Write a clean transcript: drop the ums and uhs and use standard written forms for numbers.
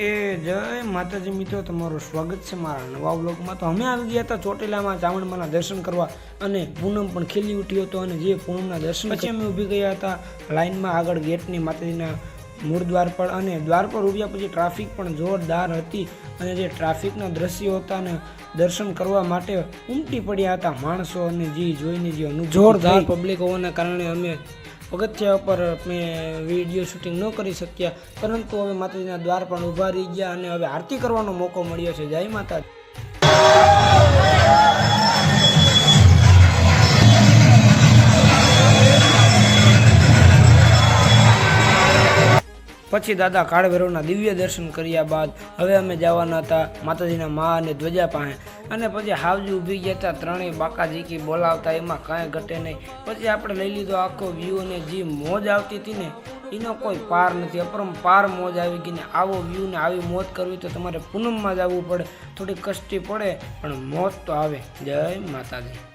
જય માતાજી મિત્રો, તમારું સ્વાગત છે મારા નવા વ્લોગમાં। તો અમે આવી ગયા હતા ચોટીલામાં ચામુંડમાના દર્શન કરવા અને પૂનમ પણ ખીલી ઉઠ્યો હતો અને જે પૂનમના દર્શન પછી અમે ઊભી ગયા હતા લાઇનમાં આગળ ગેટની માતાજીના મૂળ દ્વાર પર અને દ્વાર પર ઊભ્યા પછી ટ્રાફિક પણ જોરદાર હતી અને જે ટ્રાફિકના દ્રશ્યો હતા ને દર્શન કરવા માટે ઉમટી પડ્યા હતા માણસો અને જે જોઈને જે જોરદાર પબ્લિક હોવાના કારણે અમે પગથિયા ઉપર મેં વિડીયો શૂટિંગ ન કરી શક્યા, પરંતુ હવે માતાજીના દ્વાર પણ ઊભા રહી ગયા અને હવે આરતી કરવાનો મોકો મળ્યો છે। જય માતાજી। પછી દાદા કાળભૈરવના દિવ્ય દર્શન કર્યા બાદ હવે અમે જવાના હતા માતાજીના મા અને ધ્વજા પાસે અને પછી હાવજી ઊભી ગયા હતા ત્રણેય બાકાજીકી બોલાવતા, એમાં કાંઈ ઘટે નહીં। પછી આપણે લઈ લીધો આખો વ્યૂ અને જે મોજ આવતી હતી ને એનો કોઈ પાર નથી, અપરંપાર મોજ આવી ગઈ ને આવો વ્યૂ ને આવી મોજ કરવી તો તમારે પૂનમમાં જ આવવું પડે, થોડી કષ્ટી પડે પણ મોજ તો આવે। જય માતાજી।